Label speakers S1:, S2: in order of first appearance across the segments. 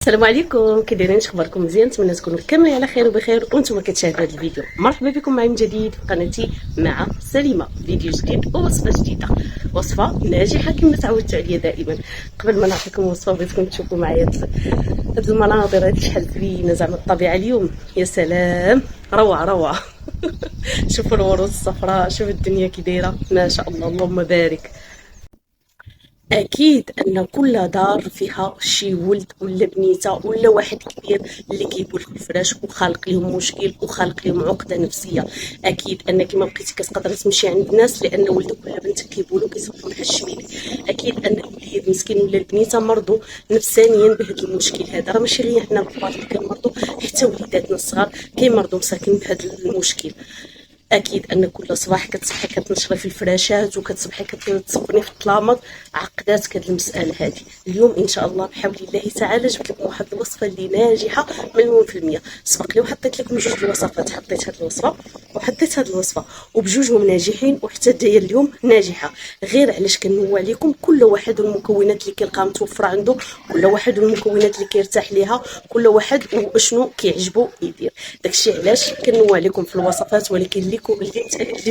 S1: السلام عليكم، كي دايرين؟ اخباركم مزيان؟ نتمنى تكونوا كاملين على خير وبخير وانتم كتشاهدوا هذا الفيديو. مرحبا بكم معي من جديد في قناتي مع سليمه، فيديو جديد ووصفه جديده، وصفه ناجحه كما تعودتوا عليا دائما. قبل ما نعطيكم الوصفه بغيتكم تشوفوا معايا هاد المناظر، هادي شحال زوينه زعما الطبيعه اليوم، يا سلام، روعه روعه. شوفوا الورود الصفراء، شوفوا الدنيا كي دايره، ما شاء الله اللهم بارك. اكيد ان كل دار فيها شي ولد ولا بنيته ولا واحد كبير اللي كيبول في الفراش وخالق لهم مشكل وخالق لهم عقده نفسيه. اكيد انك ما بقيتي كتقدري تمشي عند الناس لان ولدك ولا بنتك كيبولوا كيصبحوا محشمين. اكيد ان الوليد مسكين ولا البنيته مرضوا نفسانيا بهذا المشكل هذا، راه ماشي غير حنا الكبار اللي كنمرضوا، حتى وليداتنا الصغار كيمرضوا مساكين بهذا المشكل. اكيد ان كل صباح كتصحي كتنشري في الفراشات وكتصبحي كتصبني في الطلامط عقدات هاد المساله هذه. اليوم ان شاء الله بحول الله تعالى جبت لكم واحد الوصفه اللي ناجحه مليون في المية. سبق لي وحطيت لكم جوج الوصفات، حطيت هاد الوصفه وحطيت هاد الوصفه وبجوجهم ناجحين، وحتى دايا اليوم ناجحه. غير علاش كنوع لكم كل واحد والمكونات اللي كيلقى متوفره عنده، كل واحد والمكونات اللي كيرتاح ليها، كل واحد وشنو كيعجبو يدير. داكشي علاش كنوع لكم في الوصفات، ولكن اللي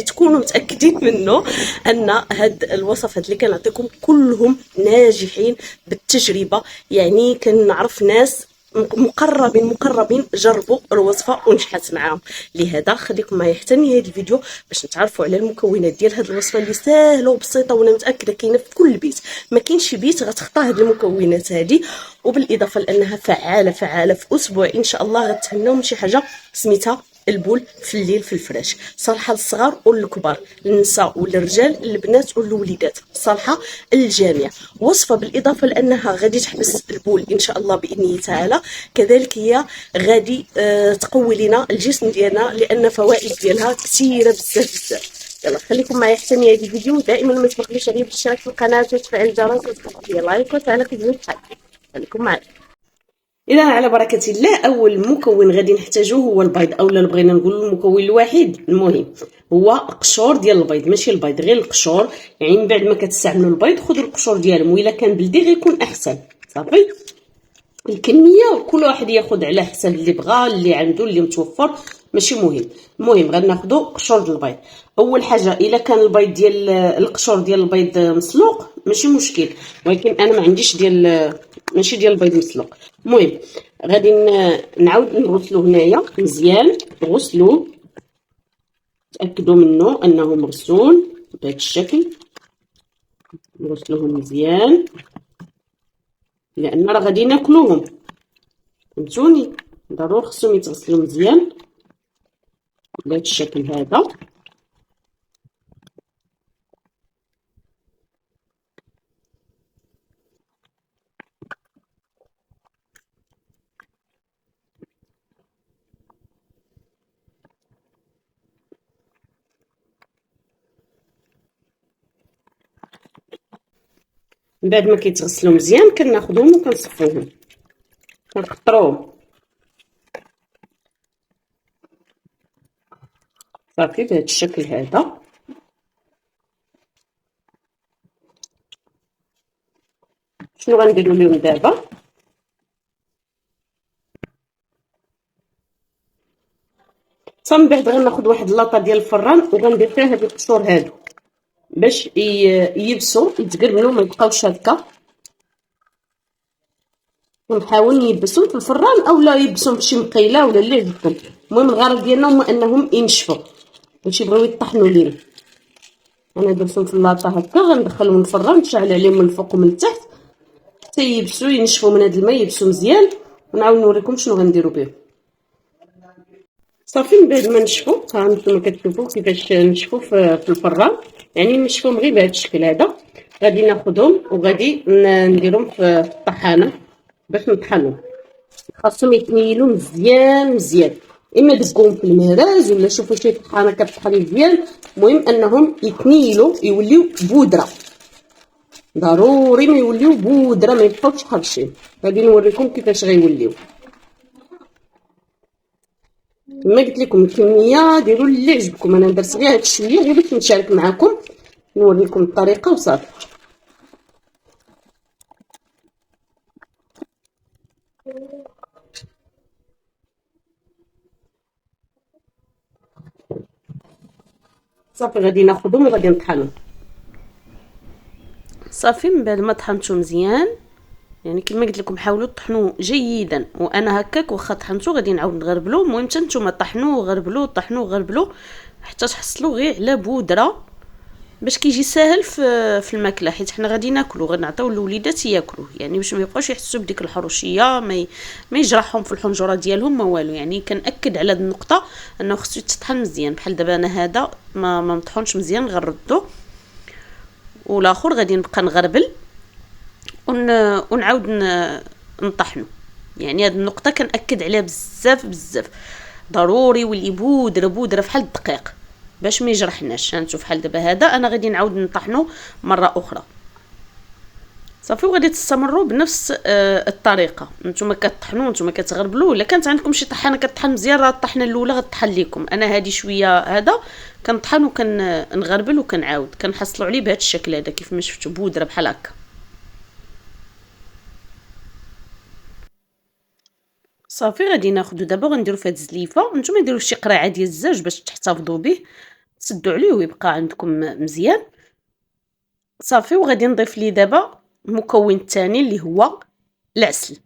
S1: تكونوا متاكدين منه ان هاد الوصفات اللي كنعطيكم كلهم ناجحين بالتجربه. يعني كنعرف ناس مقربين جربوا الوصفه ونجحت معاهم. لهذا خليكم معايا حتى نهايه الفيديو باش نتعرفوا على المكونات ديال هذه الوصفه اللي سهله وبسيطه، وانا متاكده كاينه في كل بيت. ما كاينش بيت غتخطى هذه المكونات هذه، وبالاضافه لانها فعاله في اسبوع ان شاء الله غتهناو من شي حاجه سميتها البول في الليل في الفراش. صالحه للصغار والكبار، للنساء والرجال، للبنات والوليدات، صالحه للجميع. وصفه بالاضافه لانها غادي تحبس البول ان شاء الله باذن الله تعالى، كذلك هي غادي تقوي لنا الجسم ديالنا لان فوائد ديالها كثيره بزاف. يلا خليكم معايا حتى نهايه الفيديو. دائما ما تبخلوش عليا بالاشتراك في القناه وتفعيل الجرس وتحطوا لي لايك وتعليق في الحلقه. خليكم معايا. اذا على بركه الله، اول مكون غادي نحتاجوه هو البيض، اولا بغينا نقول المكون الوحيد المهم هو قشور ديال البيض، ماشي البيض غير القشور. يعني من بعد ما كتستعملوا البيض خذوا القشور ديالهم، والا كان بلدي غيكون احسن. صافي، الكميه كل واحد ياخذ على حسب اللي بغى، اللي عنده، اللي متوفر، ماشي مهم. المهم غناخذوا قشور ديال البيض. اول حاجه الا كان البيض ديال القشور ديال البيض مسلوق ماشي مشكل، ولكن انا ما عنديش ماشي ديال البيض مسلوق. المهم غادي نعاود نغسلوه هنايا مزيان، غسلوه تاكدوا منه انه مغسول بهذا الشكل، نغسلوه مزيان لان راه غادي ناكلوهم، فهمتوني؟ ضروري خصهم يتغسلوا مزيان بهذا الشكل هذا. من بعد ما كيتغسلوا مزيان كناخذوهم وكنصفوهم، كنقطروهم صافي بهذا الشكل هذا. شنو غنديروا لهم دابا؟ من بعد غناخذ واحد اللاطه ديال الفران وغندير فيها هاد القشور هادو باش ييبسوا يتقرملوا ما يبقاوش هكا، ونحاول نيبسهم في الفران اولا يبسهم بشي مقيله ولا اللي عجبكم. المهم الغرض ديالنا هو انهم ينشفوا، ماشي يبغيو يطحنوا لينا. انا درتهم في اللاطه هكا، غندخلهم الفران نشعل عليهم من الفوق ومن التحت حتى يبسوا ينشفوا من هذا الماء، يبسوا مزيان، ونعاود نوريكم شنو غنديروا بهم. صافي من بعد ما نشفوا، ها نتوما كتشوفوا كيفاش نشفوا في الفران، يعني نشفوهم غير بهذا الشكل هذا. غادي ناخذهم وغادي نديرهم في الطحانه باش نطحنهم. خاصهم يتنيلوا مزيان، اما دقوهم في المهراز ولا شوفوا شي طحانه كتطحن مزيان. المهم انهم يتنيلوا يوليو بودره، ضروري ما يوليو بودره، ما يبقاوش حرشين. غادي نوريكم كيفاش غيوليو. كما قلت لكم الكميه ديروا اللي عجبكم، انا درت غير هاد شويه غير باش نشارك معكم نوريكم الطريقه وصافي. صافي غادي ناخذهم وغادي نطحنهم. صافي من بعد ما طحنتو مزيان، يعني كما قلت لكم حاولوا تطحنوه جيدا، وانا هكاك واخا طحنتو غادي نعاود نغربلو. المهم حتى نتوما طحنوه وغربلوه طحنوه وغربلوه حتى تحصلوا غير على بودره باش كيجي ساهل في الماكله، حيت حنا غادي ناكلو، غادي نعطيو الوليدات ياكلوه، يعني باش ما يبقاوش يحسوا بديك الحروشيه، ما يجرحهم في الحنجره ديالهم ما والو. يعني كنأكد على هذه النقطه انه خصو يتطحن مزيان. بحال دابا انا هذا ما مطحونش مزيان غنردو، والاخر غادي نبقى نغربل ونعاود نطحنو. يعني هذه النقطه كنأكد عليها بزاف بزاف، ضروري ولي بودره بحال الدقيق باش ما يجرحناش. هانتو بحال دابا هذا انا غادي نعاود نطحنو مره اخرى. صافي وغادي تستمروا بنفس الطريقه، نتوما كطحنوا نتوما كتغربلوا. الا كانت عندكم شي طحانه كطحن مزيان راه الطحنه الاولى غطحن لكم. انا هذه شويه هذا كنطحن وكنغربل وكنعاود كنحصلوا عليه بهذا الشكل هذا كيف ما شفتوا بودره بحال هكا. صافي غادي ناخذ دابا غنديروا في هذه الزليفه. نتوما ديروا شي قرعه ديال الزاج باش تحتفظوا به، تسدوا عليه ويبقى عندكم مزيان. صافي وغادي نضيف ليه دابا المكون الثاني اللي هو العسل.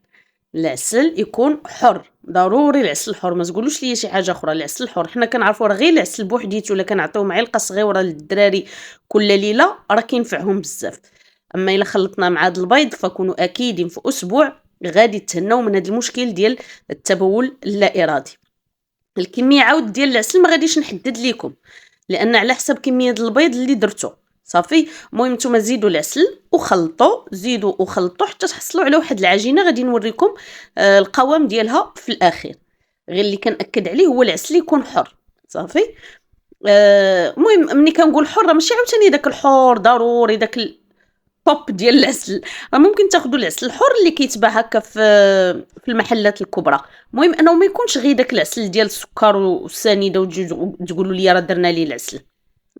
S1: العسل يكون حر، ضروري العسل الحر، ما تقولوش لي شي حاجه اخرى. العسل الحر حنا كنعرفوا راه غير العسل بوحديته ولا كنعطيو معلقه صغيره للدراري كل ليله راه كينفعهم بزاف. اما الا خلطنا مع هذا البيض فكونوا اكيدين في اسبوع غادي تهناو من هذا المشكل ديال التبول اللا ارادي. الكميه عاود ديال العسل ما غاديش نحدد لكم، لان على حسب كميه البيض اللي درتو. صافي المهم نتوما زيدوا العسل وخلطوا، زيدوا وخلطوا حتى تحصلوا على واحد العجينه غادي نوريكم القوام ديالها في الاخير. غير اللي كنأكد عليه هو العسل يكون حر. صافي المهم ملي كنقول حر ماشي عاوتاني داك الحور ضروري داك الطوب ديال العسل، راه ممكن تاخذوا العسل الحر اللي كيتباع هكا في المحلات الكبرى. المهم انه ما يكونش غير داك العسل ديال السكر والسنيده وتجيو تقولوا لي راه درنا ليه العسل.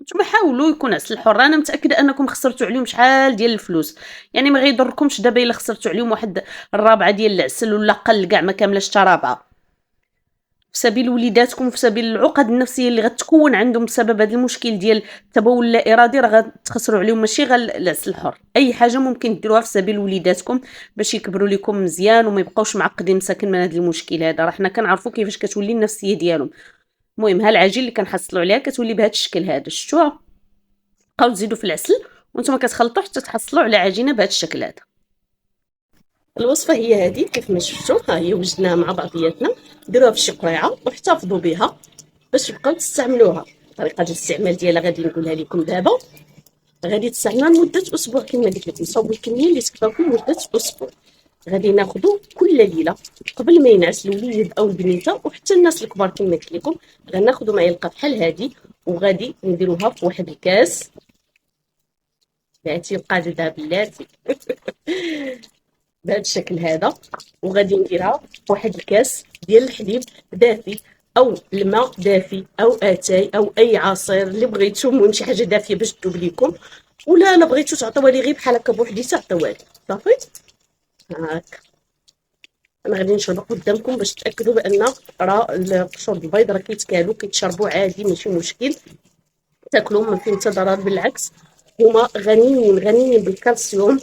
S1: نتوما حاولوا يكون عسل حر، انا متاكده انكم خسرتوا عليهم شحال ديال الفلوس. يعني ما غيضركمش دابا الا خسرتوا عليهم واحد الرابعه ديال العسل ولا قل كاع ما كاملاش حتى رابعه، في سبيل وليداتكم وفي سبيل العقد النفسيه اللي غتكون عندهم بسبب هذا المشكل ديال التبول اللا ارادي. راه غتخسروا عليهم ماشي غير العسل الحر، اي حاجه ممكن ديروها في سبيل وليداتكم باش يكبروا لكم مزيان وما يبقاوش معقدين مساكن من هذا المشكل هذا. راه حنا كنعرفوا كيفاش كتولي النفسيه ديالهم. المهم ها العجين اللي كنحصلوا عليها كتولي بهذا الشكل هذا، شفتوها؟ بقاو تزيدوا في العسل وانتم كتخلطوا حتى تحصلوا على عجينه بهذا الشكل هذا. الوصفه هي هذه كيف ما شفتوا، ها هي وجدناها مع بعضياتنا. ديروها في شي قريعه واحتفظوا بها باش تبقاو تستعملوها. طريقه الاستعمال ديالها غادي نقولها لكم دابا. غادي تستعملوها لمده اسبوع كما قلت لكم، صاوبوا الكميه اللي تكفاكم لمده اسبوع. غادي ناخذوا كل ليله قبل ما ينعس الوليد او البنيته وحتى الناس الكبار كما قلت لكم، غناخذوا معلقه بحال هذه وغادي نديروها في واحد الكاس. بلاتي القاعده بلاتي بهذا الشكل هذا، وغادي نديرها واحد الكاس ديال الحليب دافي او الماء دافي او اتاي او اي عصير اللي بغيتو. المهم شي حاجه دافيه باش تذوب لكم، ولا لا بغيتو تعطيوها لي غير بحال هكا بوحديتها عطيوها لي. صافي هاك انا غادي نشربها قدامكم باش تاكدوا بان راه القشور البيض راه كيتكالوا كيتشربوا عادي ماشي مشكل، تاكلهم ما فيهم حتى ضرر. بالعكس هما غنيين بالكالسيوم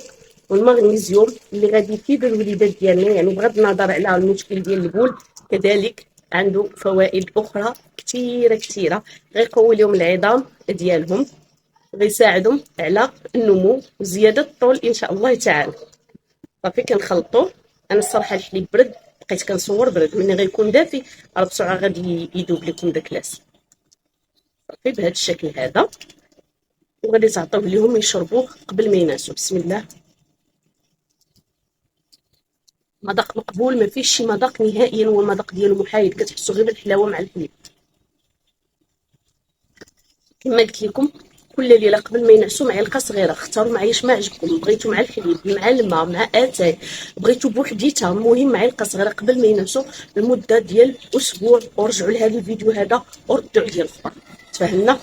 S1: والمغنيسيوم اللي غادي يفيدوا الوليدات ديالنا. يعني بغض النظر على المشكل ديال البول كذلك عنده فوائد اخرى كثيره غيقوي لهم العظام ديالهم، غيساعدهم على النمو وزياده الطول ان شاء الله تعالى. صافي كنخلطوه. انا الصراحه الحليب برد بقيت كنصور برد، ملي غيكون دافي راه بسرعه غادي يذوب لكم داك العسل. صافي بهذا الشكل هذا وغادي تعطيوه لهم يشربوه قبل ما ينعسوا. بسم الله. مذاق مقبول، ما فيش شي مذاق نهائيا، هو المذاق ديالو محايد، كتحسوا غير بالحلاوه مع الحليب. كما قلت لكم كل ليله قبل ما ينعسوا معلقه صغيره، اختاروا معايا ما عجبكم، بغيتوا مع الحليب مع الماء مع اتاي بغيتوا بوحديتها، المهم معلقه صغيره قبل ما ينعسوا لمده ديال اسبوع. ورجعوا لهذا الفيديو هذا وردوا عليا الفطور. تفهمنا؟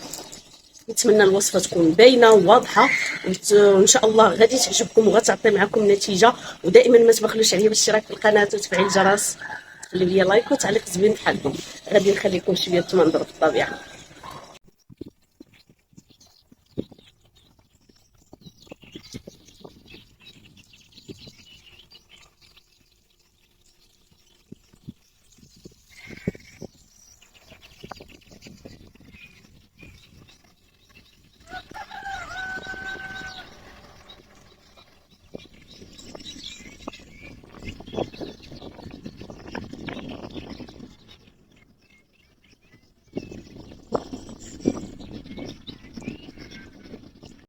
S1: نتمنى الوصفه تكون باينه وواضحه، وان شاء الله غادي تعجبكم وغتعطي معكم نتيجه. ودائما ما تبخلوش عليا بالاشتراك في القناه وتفعيل الجرس، خليو لي لايك وتعليق زوين بحالكم. غادي نخليكم شويه نتمنظروا في الطبيعه.